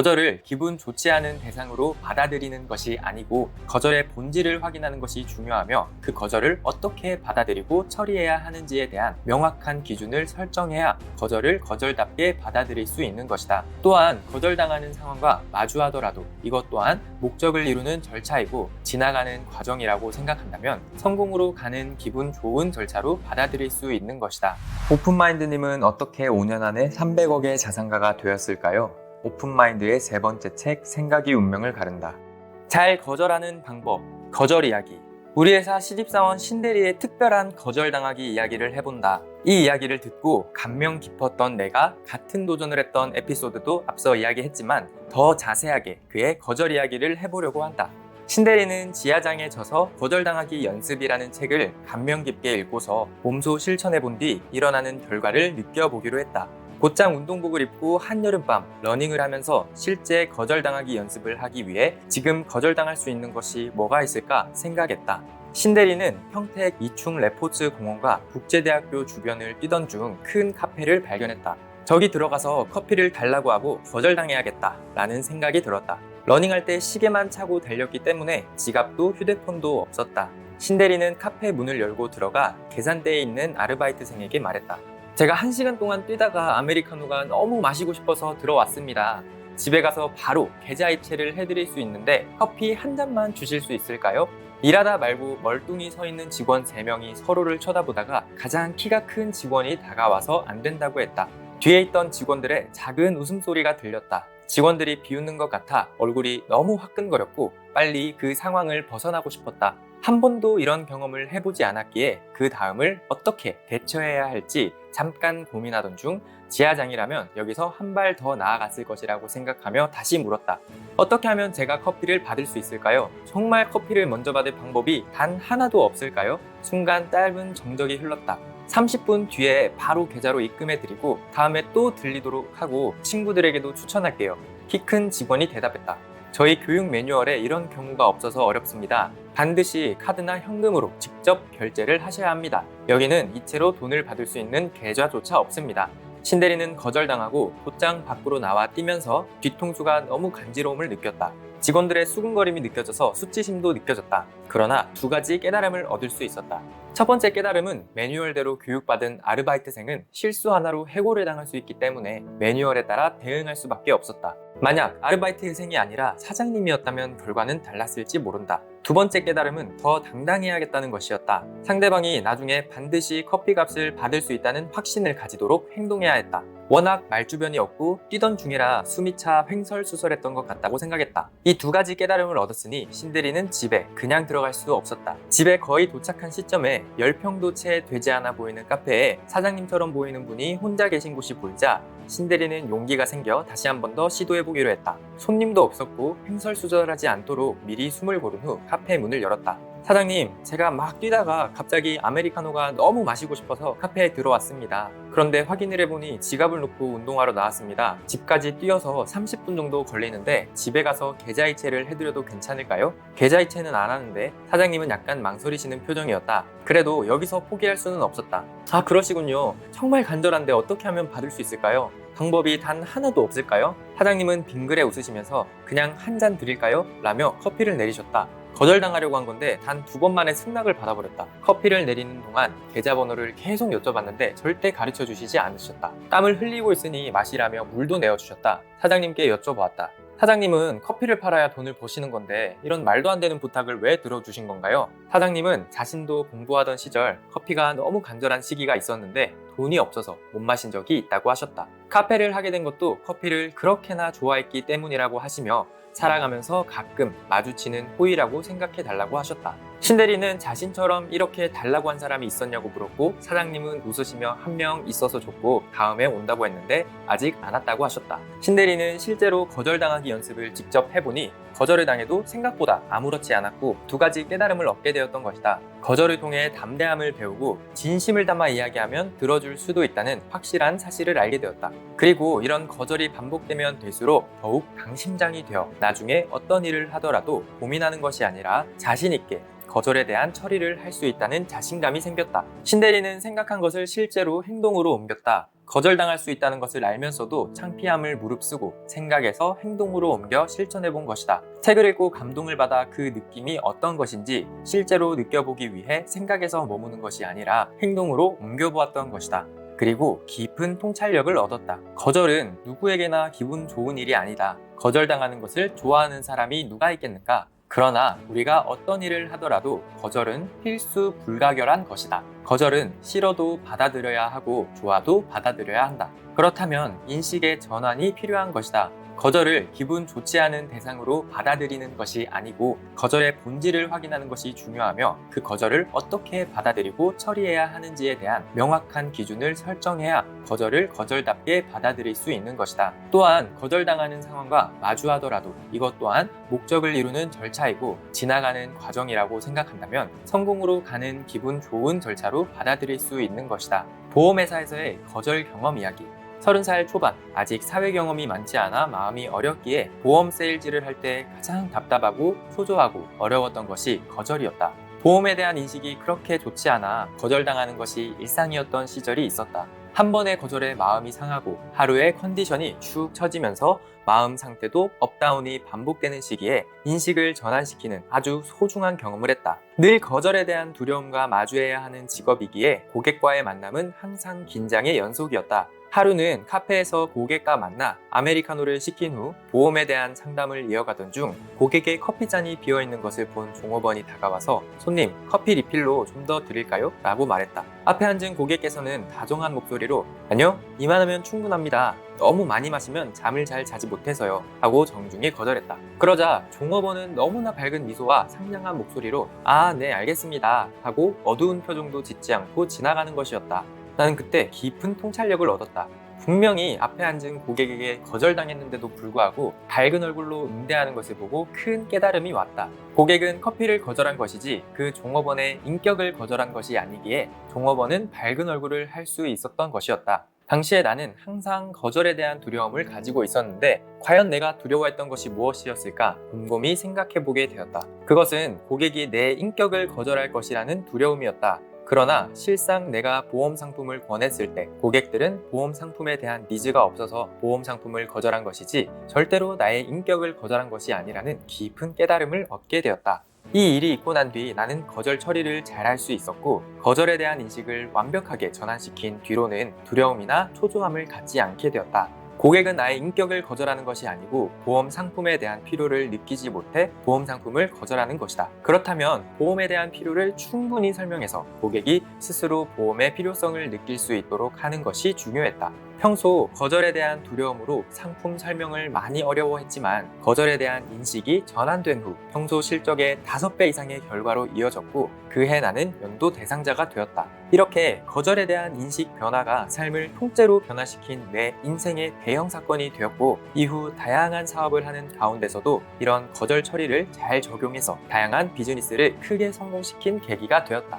거절을 기분 좋지 않은 대상으로 받아들이는 것이 아니고 거절의 본질을 확인하는 것이 중요하며 그 거절을 어떻게 받아들이고 처리해야 하는지에 대한 명확한 기준을 설정해야 거절을 거절답게 받아들일 수 있는 것이다. 또한 거절당하는 상황과 마주하더라도 이것 또한 목적을 이루는 절차이고 지나가는 과정이라고 생각한다면 성공으로 가는 기분 좋은 절차로 받아들일 수 있는 것이다. 오픈마인드님은 어떻게 5년 안에 300억의 자산가가 되었을까요? 오픈마인드의 세 번째 책, 생각이 운명을 가른다. 잘 거절하는 방법, 거절 이야기. 우리 회사 신입사원 신대리의 특별한 거절당하기 이야기를 해본다. 이 이야기를 듣고 감명 깊었던 내가 같은 도전을 했던 에피소드도 앞서 이야기했지만 더 자세하게 그의 거절 이야기를 해보려고 한다. 신대리는 지하장에 져서 거절당하기 연습이라는 책을 감명 깊게 읽고서 몸소 실천해본 뒤 일어나는 결과를 느껴보기로 했다. 곧장 운동복을 입고 한여름밤 러닝을 하면서 실제 거절당하기 연습을 하기 위해 지금 거절당할 수 있는 것이 뭐가 있을까 생각했다. 신대리는 평택 이충 레포츠 공원과 국제대학교 주변을 뛰던 중 큰 카페를 발견했다. 저기 들어가서 커피를 달라고 하고 거절당해야겠다 라는 생각이 들었다. 러닝할 때 시계만 차고 달렸기 때문에 지갑도 휴대폰도 없었다. 신대리는 카페 문을 열고 들어가 계산대에 있는 아르바이트생에게 말했다. 제가 1시간 동안 뛰다가 아메리카노가 너무 마시고 싶어서 들어왔습니다. 집에 가서 바로 계좌이체를 해드릴 수 있는데 커피 한 잔만 주실 수 있을까요? 일하다 말고 멀뚱히 서 있는 직원 3명이 서로를 쳐다보다가 가장 키가 큰 직원이 다가와서 안 된다고 했다. 뒤에 있던 직원들의 작은 웃음소리가 들렸다. 직원들이 비웃는 것 같아 얼굴이 너무 화끈거렸고 빨리 그 상황을 벗어나고 싶었다. 한 번도 이런 경험을 해보지 않았기에 그 다음을 어떻게 대처해야 할지 잠깐 고민하던 중 지하장이라면 여기서 한 발 더 나아갔을 것이라고 생각하며 다시 물었다. 어떻게 하면 제가 커피를 받을 수 있을까요? 정말 커피를 먼저 받을 방법이 단 하나도 없을까요? 순간 짧은 정적이 흘렀다. 30분 뒤에 바로 계좌로 입금해드리고 다음에 또 들리도록 하고 친구들에게도 추천할게요. 키 큰 직원이 대답했다. 저희 교육 매뉴얼에 이런 경우가 없어서 어렵습니다. 반드시 카드나 현금으로 직접 결제를 하셔야 합니다. 여기는 이체로 돈을 받을 수 있는 계좌조차 없습니다. 신대리는 거절당하고 곧장 밖으로 나와 뛰면서 뒤통수가 너무 간지러움을 느꼈다. 직원들의 수군거림이 느껴져서 수치심도 느껴졌다. 그러나 2가지 깨달음을 얻을 수 있었다. 첫 번째 깨달음은 매뉴얼대로 교육받은 아르바이트생은 실수 하나로 해고를 당할 수 있기 때문에 매뉴얼에 따라 대응할 수밖에 없었다. 만약 아르바이트생이 아니라 사장님이었다면 결과는 달랐을지 모른다. 2번째 깨달음은 더 당당해야겠다는 것이었다. 상대방이 나중에 반드시 커피값을 받을 수 있다는 확신을 가지도록 행동해야 했다. 워낙 말주변이 없고 뛰던 중이라 숨이 차 횡설수설했던 것 같다고 생각했다. 이 2가지 깨달음을 얻었으니 신대리는 집에 그냥 들어갈 수 없었다. 집에 거의 도착한 시점에 10평도 채 되지 않아 보이는 카페에 사장님처럼 보이는 분이 혼자 계신 곳이 보이자 신대리는 용기가 생겨 다시 한 번 더 시도해보기로 했다. 손님도 없었고 횡설수설하지 않도록 미리 숨을 고른 후 카페 문을 열었다. 사장님, 제가 막 뛰다가 갑자기 아메리카노가 너무 마시고 싶어서 카페에 들어왔습니다. 그런데 확인을 해보니 지갑을 놓고 운동하러 나왔습니다. 집까지 뛰어서 30분 정도 걸리는데 집에 가서 계좌이체를 해드려도 괜찮을까요? 계좌이체는 안 하는데 사장님은 약간 망설이시는 표정이었다. 그래도 여기서 포기할 수는 없었다. 아, 그러시군요. 정말 간절한데 어떻게 하면 받을 수 있을까요? 방법이 단 하나도 없을까요? 사장님은 빙그레 웃으시면서 그냥 한 잔 드릴까요? 라며 커피를 내리셨다. 거절당하려고 한 건데 단 2번 만에 승낙을 받아버렸다. 커피를 내리는 동안 계좌번호를 계속 여쭤봤는데 절대 가르쳐 주시지 않으셨다. 땀을 흘리고 있으니 마시라며 물도 내어주셨다. 사장님께 여쭤보았다. 사장님은 커피를 팔아야 돈을 버시는 건데 이런 말도 안 되는 부탁을 왜 들어주신 건가요? 사장님은 자신도 공부하던 시절 커피가 너무 간절한 시기가 있었는데 돈이 없어서 못 마신 적이 있다고 하셨다. 카페를 하게 된 것도 커피를 그렇게나 좋아했기 때문이라고 하시며 살아가면서 가끔 마주치는 호의라고 생각해 달라고 하셨다. 신대리는 자신처럼 이렇게 달라고 한 사람이 있었냐고 물었고 사장님은 웃으시며 한 명 있어서 좋고 다음에 온다고 했는데 아직 안 왔다고 하셨다. 신대리는 실제로 거절당하기 연습을 직접 해보니 거절을 당해도 생각보다 아무렇지 않았고 2가지 깨달음을 얻게 되었던 것이다. 거절을 통해 담대함을 배우고 진심을 담아 이야기하면 들어줄 수도 있다는 확실한 사실을 알게 되었다. 그리고 이런 거절이 반복되면 될수록 더욱 강심장이 되어 나중에 어떤 일을 하더라도 고민하는 것이 아니라 자신 있게 거절에 대한 처리를 할 수 있다는 자신감이 생겼다. 신대리는 생각한 것을 실제로 행동으로 옮겼다. 거절당할 수 있다는 것을 알면서도 창피함을 무릅쓰고 생각에서 행동으로 옮겨 실천해 본 것이다. 책을 읽고 감동을 받아 그 느낌이 어떤 것인지 실제로 느껴보기 위해 생각에서 머무는 것이 아니라 행동으로 옮겨보았던 것이다. 그리고 깊은 통찰력을 얻었다. 거절은 누구에게나 기분 좋은 일이 아니다. 거절당하는 것을 좋아하는 사람이 누가 있겠는가? 그러나 우리가 어떤 일을 하더라도 거절은 필수 불가결한 것이다. 거절은 싫어도 받아들여야 하고 좋아도 받아들여야 한다. 그렇다면 인식의 전환이 필요한 것이다. 거절을 기분 좋지 않은 대상으로 받아들이는 것이 아니고 거절의 본질을 확인하는 것이 중요하며 그 거절을 어떻게 받아들이고 처리해야 하는지에 대한 명확한 기준을 설정해야 거절을 거절답게 받아들일 수 있는 것이다. 또한 거절당하는 상황과 마주하더라도 이것 또한 목적을 이루는 절차이고 지나가는 과정이라고 생각한다면 성공으로 가는 기분 좋은 절차로 받아들일 수 있는 것이다. 보험회사에서의 거절 경험 이야기. 30살 초반, 아직 사회 경험이 많지 않아 마음이 어렵기에 보험 세일즈를 할 때 가장 답답하고 초조하고 어려웠던 것이 거절이었다. 보험에 대한 인식이 그렇게 좋지 않아 거절당하는 것이 일상이었던 시절이 있었다. 한 번의 거절에 마음이 상하고 하루의 컨디션이 축 처지면서 마음 상태도 업다운이 반복되는 시기에 인식을 전환시키는 아주 소중한 경험을 했다. 늘 거절에 대한 두려움과 마주해야 하는 직업이기에 고객과의 만남은 항상 긴장의 연속이었다. 하루는 카페에서 고객과 만나 아메리카노를 시킨 후 보험에 대한 상담을 이어가던 중 고객의 커피잔이 비어있는 것을 본 종업원이 다가와서 손님, 커피 리필로 좀 더 드릴까요? 라고 말했다. 앞에 앉은 고객께서는 다정한 목소리로 아니요, 이만하면 충분합니다. 너무 많이 마시면 잠을 잘 자지 못해서요. 하고 정중히 거절했다. 그러자 종업원은 너무나 밝은 미소와 상냥한 목소리로 아, 네, 알겠습니다. 하고 어두운 표정도 짓지 않고 지나가는 것이었다. 나는 그때 깊은 통찰력을 얻었다. 분명히 앞에 앉은 고객에게 거절당했는데도 불구하고 밝은 얼굴로 응대하는 것을 보고 큰 깨달음이 왔다. 고객은 커피를 거절한 것이지 그 종업원의 인격을 거절한 것이 아니기에 종업원은 밝은 얼굴을 할 수 있었던 것이었다. 당시에 나는 항상 거절에 대한 두려움을 가지고 있었는데 과연 내가 두려워했던 것이 무엇이었을까 곰곰이 생각해보게 되었다. 그것은 고객이 내 인격을 거절할 것이라는 두려움이었다. 그러나 실상 내가 보험 상품을 권했을 때 고객들은 보험 상품에 대한 니즈가 없어서 보험 상품을 거절한 것이지 절대로 나의 인격을 거절한 것이 아니라는 깊은 깨달음을 얻게 되었다. 이 일이 있고 난 뒤 나는 거절 처리를 잘 할 수 있었고 거절에 대한 인식을 완벽하게 전환시킨 뒤로는 두려움이나 초조함을 갖지 않게 되었다. 고객은 나의 인격을 거절하는 것이 아니고 보험 상품에 대한 필요를 느끼지 못해 보험 상품을 거절하는 것이다. 그렇다면 보험에 대한 필요를 충분히 설명해서 고객이 스스로 보험의 필요성을 느낄 수 있도록 하는 것이 중요했다. 평소 거절에 대한 두려움으로 상품 설명을 많이 어려워했지만 거절에 대한 인식이 전환된 후 평소 실적의 5배 이상의 결과로 이어졌고 그해 나는 연도 대상자가 되었다. 이렇게 거절에 대한 인식 변화가 삶을 통째로 변화시킨 내 인생의 대형 사건이 되었고 이후 다양한 사업을 하는 가운데서도 이런 거절 처리를 잘 적용해서 다양한 비즈니스를 크게 성공시킨 계기가 되었다.